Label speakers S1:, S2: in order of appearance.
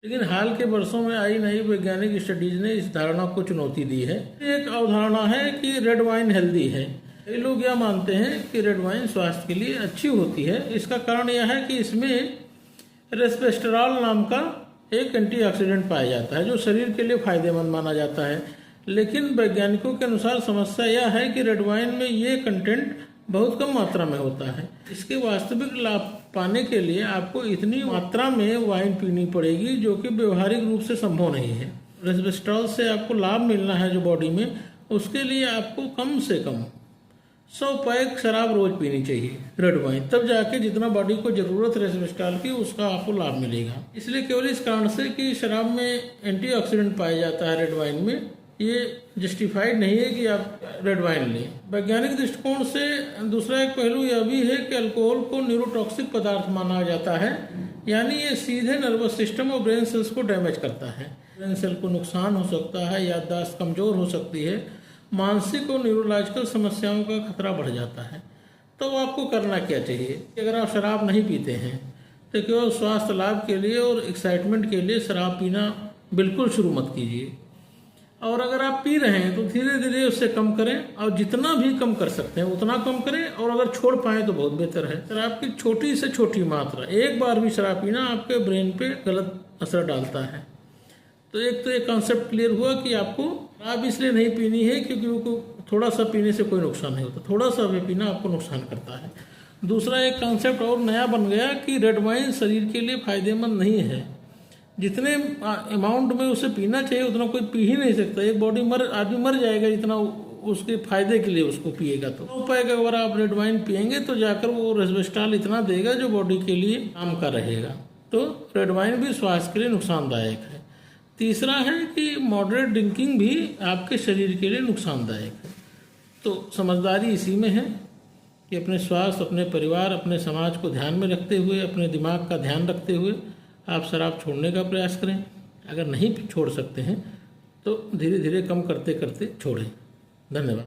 S1: लेकिन हाल के वर्षों में आई नई वैज्ञानिक स्टडीज ने इस धारणा को चुनौती दी है। एक अवधारणा है कि रेड वाइन हेल्दी है। कई लोग यह मानते हैं कि रेड वाइन स्वास्थ्य के लिए अच्छी होती है। इसका कारण यह है कि इसमें रेस्वेरेट्रॉल नाम का एक एंटीऑक्सीडेंट पाया जाता है जो शरीर के लिए फायदेमंद माना जाता है। लेकिन वैज्ञानिकों के अनुसार समस्या यह है कि रेड वाइन में ये कंटेंट बहुत कम मात्रा में होता है। इसके वास्तविक लाभ पाने के लिए आपको इतनी मात्रा में वाइन पीनी पड़ेगी जो कि व्यवहारिक रूप से संभव नहीं है। रेस्वेरेट्रॉल से आपको लाभ मिलना है जो बॉडी में, उसके लिए आपको कम से कम 100 पैक शराब रोज पीनी चाहिए रेड वाइन, तब जाके जितना बॉडी को जरूरत है रेस्वेरेट्रॉल की उसका आपको लाभ मिलेगा। इसलिए केवल इस कारण से कि शराब में एंटीऑक्सीडेंट पाया जाता है रेड वाइन में, ये जस्टिफाइड नहीं है कि आप रेड वाइन लें। वैज्ञानिक दृष्टिकोण से दूसरा एक पहलू यह भी है कि अल्कोहल को न्यूरोटॉक्सिक पदार्थ माना जाता है, यानी ये सीधे नर्वस सिस्टम और ब्रेन सेल्स को डैमेज करता है। ब्रेन सेल को नुकसान हो सकता है, याददाश्त कमजोर हो सकती है, मानसिक और न्यूरोलॉजिकल समस्याओं का खतरा बढ़ जाता है। तो आपको करना क्या चाहिए? अगर आप शराब नहीं पीते हैं तो केवल स्वास्थ्य लाभ के लिए और एक्साइटमेंट के लिए शराब पीना बिल्कुल शुरू मत कीजिए। और अगर आप पी रहे हैं तो धीरे धीरे उससे कम करें, और जितना भी कम कर सकते हैं उतना कम करें, और अगर छोड़ पाएँ तो बहुत बेहतर है। शराब की छोटी से छोटी मात्रा, एक बार भी शराब पीना आपके ब्रेन पे गलत असर डालता है। तो एक तो एक कॉन्सेप्ट क्लियर हुआ कि आपको शराब इसलिए नहीं पीनी है क्योंकि वो थोड़ा सा पीने से कोई नुकसान नहीं होता, थोड़ा सा भी पीना आपको नुकसान करता है। दूसरा एक कॉन्सेप्ट और नया बन गया कि रेड वाइन शरीर के लिए फायदेमंद नहीं है। जितने अमाउंट में उसे पीना चाहिए उतना कोई पी ही नहीं सकता। एक आदमी मर जाएगा जितना उसके फायदे के लिए उसको पिएगा। तो उपाय का अगर आप रेड वाइन पिएंगे तो जाकर वो रेस्वेरेट्रॉल इतना देगा जो बॉडी के लिए काम का रहेगा। तो रेड वाइन भी स्वास्थ्य के लिए नुकसानदायक है। तीसरा है कि मॉडरेट ड्रिंकिंग भी आपके शरीर के लिए नुकसानदायक है। तो समझदारी इसी में है कि अपने स्वास्थ्य, अपने परिवार, अपने समाज को ध्यान में रखते हुए, अपने दिमाग का ध्यान रखते हुए आप शराब छोड़ने का प्रयास करें। अगर नहीं छोड़ सकते हैं तो धीरे धीरे कम करते करते छोड़ें। धन्यवाद।